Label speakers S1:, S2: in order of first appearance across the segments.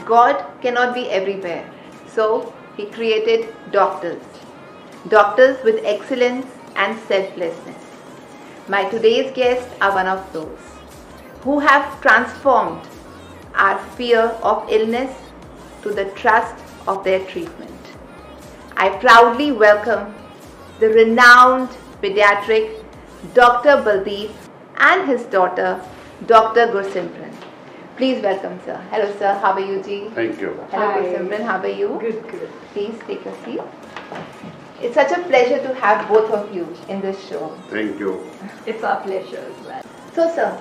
S1: God cannot be everywhere. So he created doctors. Doctors with excellence and selflessness. My today's guests are one of those who have transformed our fear of illness to the trust of their treatment. I proudly welcome the renowned pediatric Dr. Baldeep and his daughter, Dr. Simran. Please welcome, sir. Hello, sir. How are you, Ji?
S2: Thank you.
S1: Hello, Simran. How are you?
S3: Good, good.
S1: Please take a seat. It's such a pleasure to have both of you in this show.
S2: Thank you.
S3: It's our pleasure as well.
S1: So, sir,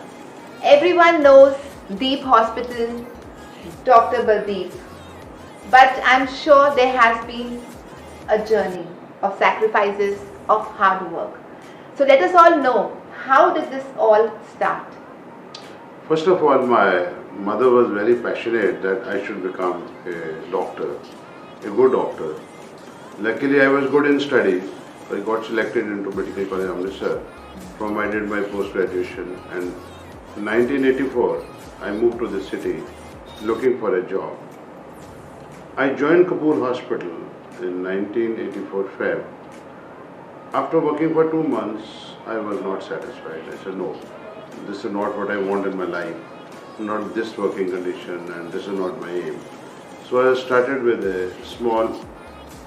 S1: everyone knows Deep Hospital, Dr. Baldeep, but I'm sure there has been a journey of sacrifices, of hard work. So let us all know, how did this all start?
S2: First of all, my mother was very passionate that I should become a doctor, a good doctor. Luckily, I was good in studies. I got selected into Medical College Amritsar. From I did my post-graduation, and in 1984, I moved to the city looking for a job. I joined Kapoor Hospital in 1984 Feb. After working for 2 months, I was not satisfied. I said, no, this is not what I want in my life, not this working condition, and this is not my aim. So I started with a small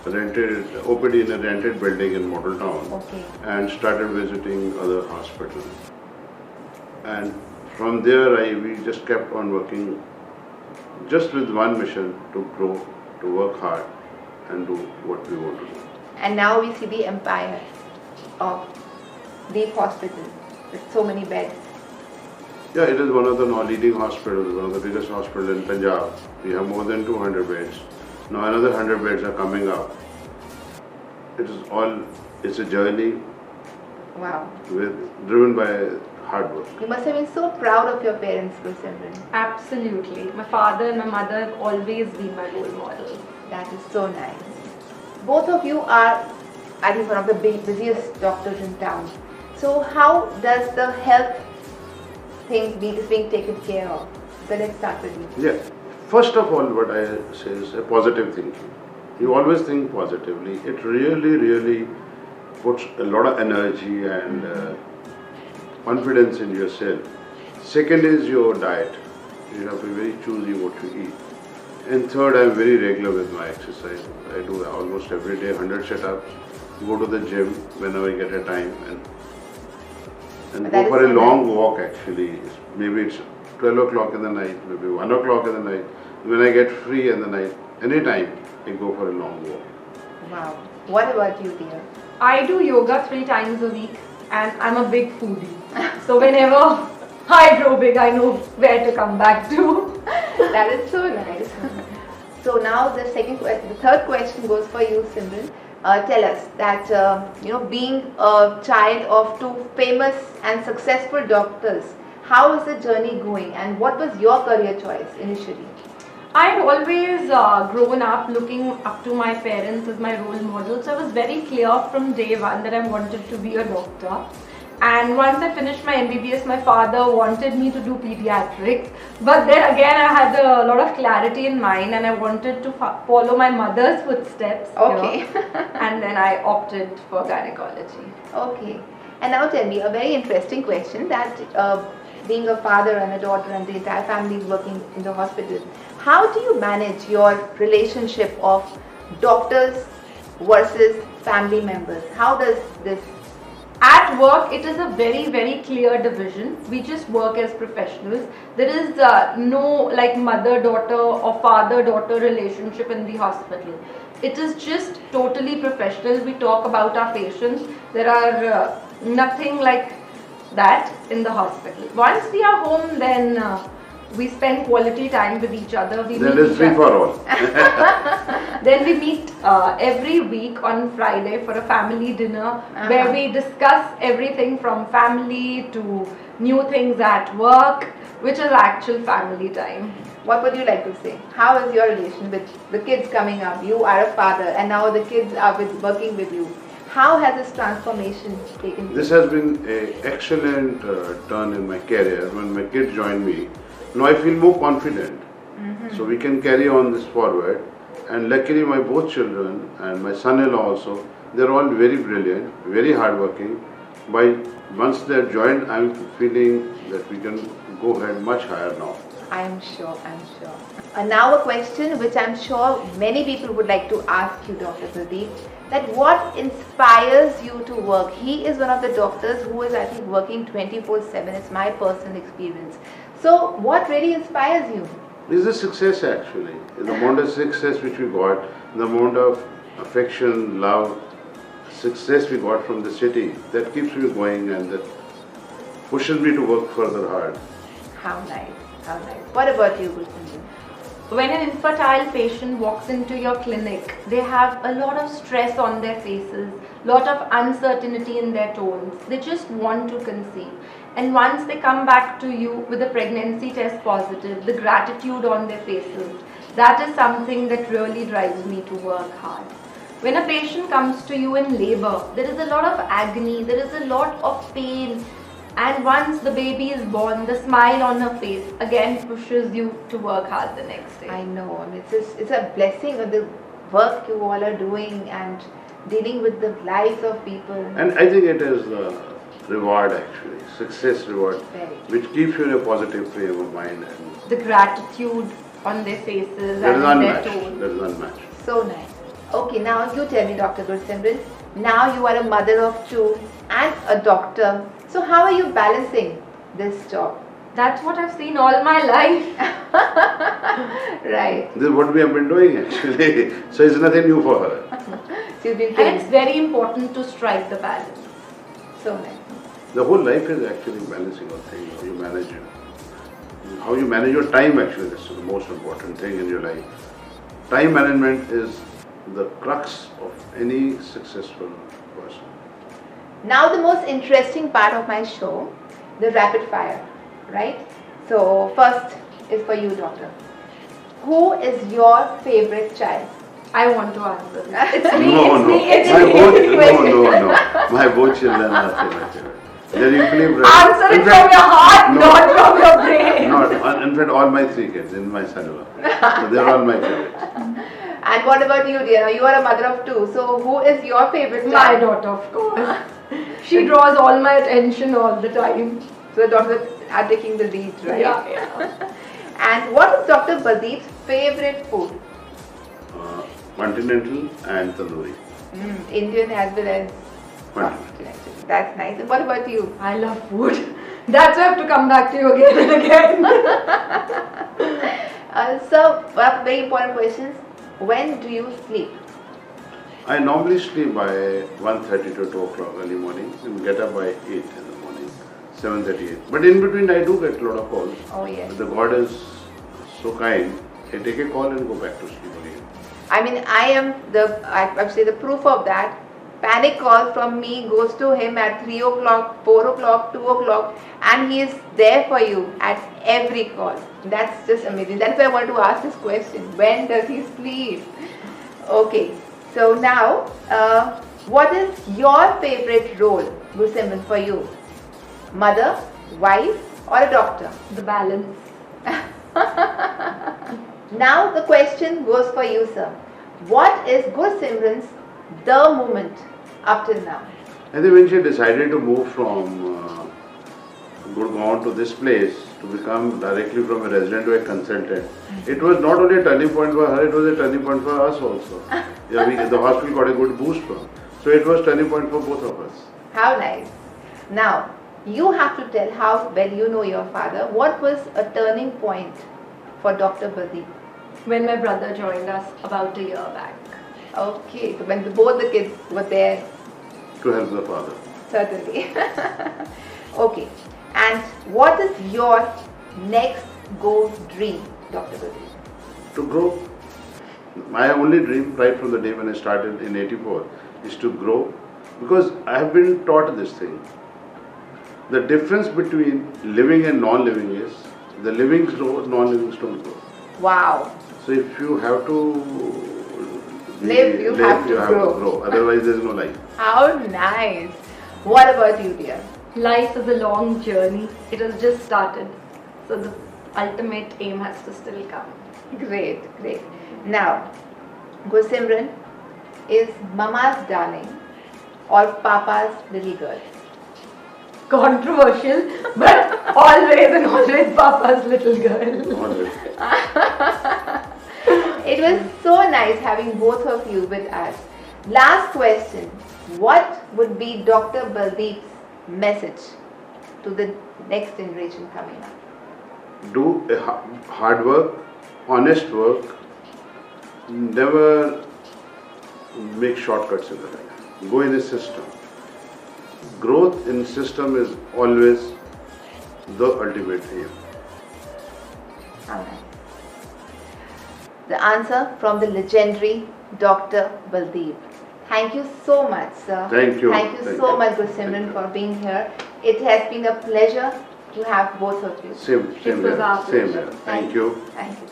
S2: rented OPD in a rented building in Model Town, and started visiting other hospitals. And from there, we just kept on working just with one mission: to grow, to work hard, and do what we want to do.
S1: And now we see the empire of Deep Hospital with so many beds.
S2: Yeah, it is one of the leading hospitals, one of the biggest hospitals in Punjab. We have more than 200 beds. Now another 100 beds are coming up. It's a journey.
S1: Wow.
S2: Driven by hard work.
S1: You must have been so proud of your parents, Simran.
S3: Absolutely. My father and my mother have always been my role models.
S1: That is so nice. Both of you are, I think, one of the busiest doctors in town. So how does the health thing being taken care of? So let's start with you.
S2: Yeah. First of all, what I say is a positive thinking. You always think positively. It really, really puts a lot of energy and confidence in yourself. Second is your diet. You have to be very choosy what you eat. And third, I am very regular with my exercise. I do almost every day 100 sit-ups. Go to the gym whenever I get a time and go for a long walk. Actually, maybe it's 12 o'clock in the night, maybe 1 o'clock in the night. When I get free in the night, anytime I go for a long walk.
S1: Wow. What about you, dear?
S3: I do yoga 3 times a week, and I'm a big foodie. So whenever I grow big, I know where to come back to.
S1: That is so nice. So now the third question goes for you, Simran. Tell us that being a child of 2 famous and successful doctors, how is the journey going, and what was your career choice initially?
S3: I'd always grown up looking up to my parents as my role model, so I was very clear from day one that I wanted to be a doctor. And once I finished my MBBS, my father wanted me to do pediatrics, but then again I had a lot of clarity in mind and I wanted to follow my mother's footsteps.
S1: Okay.
S3: And then I opted for gynecology.
S1: Okay. And now tell me, a very interesting question, that being a father and a daughter and the entire family is working in the hospital, how do you manage your relationship of doctors versus family members? How does this?
S3: At work, it is a very, very clear division. We just work as professionals. There is no like mother-daughter or father-daughter relationship in the hospital. It is just totally professional. We talk about our patients. There are nothing like that in the hospital. Once we are home, then we spend quality time with each other.
S2: Then it's free for all.
S3: Then we meet every week on Friday for a family dinner where we discuss everything from family to new things at work, which is actual family time.
S1: What would you like to say? How is your relation with the kids coming up? You are a father and now the kids are working with you. How has this transformation taken place?
S2: This has been an excellent turn in my career. When my kids joined me, now I feel more confident. So we can carry on this forward. And luckily my both children and my son-in-law also, they're all very brilliant, very hardworking. Once they're joined, I'm feeling that we can go ahead much higher now.
S1: I'm sure. Now a question which I'm sure many people would like to ask you, Dr. Baldeep, that what inspires you to work? He is one of the doctors who is, I think, working 24/7. It's my personal experience. So what really inspires you?
S2: This is a success actually. The amount of success which we got, the amount of affection, love, success we got from the city, that keeps me going and that pushes me to work further hard.
S1: How nice. What about you, Gulsindhu?
S3: When an infertile patient walks into your clinic, they have a lot of stress on their faces, lot of uncertainty in their tones. They just want to conceive. And once they come back to you with a pregnancy test positive, the gratitude on their faces, that is something that really drives me to work hard. When a patient comes to you in labor, there is a lot of agony, there is a lot of pain. And once the baby is born, the smile on her face again pushes you to work hard the next day.
S1: I know. It's a blessing of the work you all are doing and dealing with the lives of people.
S2: And I think it is the reward actually, success reward, which keeps you in a positive frame of mind. And
S3: the gratitude on their faces
S2: that
S3: and
S2: is
S3: in their
S2: unmatched.
S3: tones.
S2: That is unmatched.
S1: So nice. Okay, now you tell me, Dr. Gulsimran, now you are a mother of two and a doctor. So how are you balancing this job?
S3: That's what I've seen all my life.
S1: Right.
S2: This is what we have been doing actually. So it's nothing new for her.
S1: She's been
S3: And
S1: trained.
S3: it's very important to strike the balance.
S1: So nice.
S2: The whole life is actually balancing of things, how you manage it. How you manage your time actually, that's the most important thing in your life. Time management is the crux of any successful person.
S1: Now the most interesting part of my show, the rapid fire, right? So first is for you, doctor. Who is your favorite child?
S3: I want to answer this. It's me,
S2: No. My both children are favorite. They're equally bright.
S3: Answer it from your heart, not from your brain.
S2: Not, in fact, all my three kids in my son-in-law. So they're all my favorites.
S1: And what about you, dear? You are a mother of two. So who is your favorite
S3: My
S1: child?
S3: daughter, of course. She draws all my attention all the time.
S1: So the daughters are taking the lead, right?
S3: Yeah.
S1: And what is Dr. Baldeep's favorite food?
S2: Continental and tandoori.
S1: Indian as well as
S2: Continental.
S1: That's nice. And what about you?
S3: I love food. That's why I have to come back to you again and again.
S1: So, one of the very important questions. When do you sleep?
S2: I normally sleep by 1:30 to 2 o'clock early morning and get up by 8 in the morning, 7:38. But in between I do get a lot of calls.
S1: Oh yes.
S2: But the God is so kind, I take a call and go back to sleep again.
S1: I mean, I am I say the proof of that. Panic call from me goes to him at 3 o'clock, 4 o'clock, 2 o'clock, and he is there for you at every call. That's just amazing. That's why I wanted to ask this question. When does he sleep? Okay. So now, what is your favorite role, Gulsimran, for you? Mother, wife, or a doctor?
S3: The balance.
S1: Now the question goes for you, sir. What is Gulsimran's the moment up till now?
S2: I think when she decided to move from Gurgaon to this place to become directly from a resident to a consultant, it was not only a turning point for her, it was a turning point for us also. Yeah, the hospital got a good boost from. So it was turning point for both of us.
S1: How nice. Now, you have to tell how well you know your father. What was a turning point for Dr. Baldeep?
S3: When my brother joined us about a year back.
S1: Okay, so when both the kids were there.
S2: To help the father.
S1: Certainly. Okay, and what is your next goal dream, Dr. Baldeep?
S2: To grow. My only dream right from the day when I started in 84 is to grow, because I have been taught this thing. The difference between living and non-living is the living grows, non-living don't grow.
S1: Wow.
S2: So if you have to
S1: Live, you have to grow.
S2: Otherwise there is no life.
S1: How nice. What about you, dear?
S3: Life is a long journey. It has just started. So the ultimate aim has to still come.
S1: Great, great. Now, Simran is mama's darling or papa's little girl?
S3: Controversial, but always and always Papa's little girl.
S2: Always.
S1: It was so nice having both of you with us. Last question. What would be Dr. Baldeep's message to the next generation coming up?
S2: Do a hard work, honest work, never make shortcuts in the life. Go in a system. Growth in system is always the ultimate aim.
S1: Alright. The answer from the legendary Dr. Baldeep. Thank you so much, sir.
S2: Thank you.
S1: Thank you so much, Simran, for being here. It has been a pleasure to have both of you.
S2: Same
S3: It was
S2: here.
S3: our
S2: Same
S3: pleasure.
S2: here. Thank you.
S1: Thank you.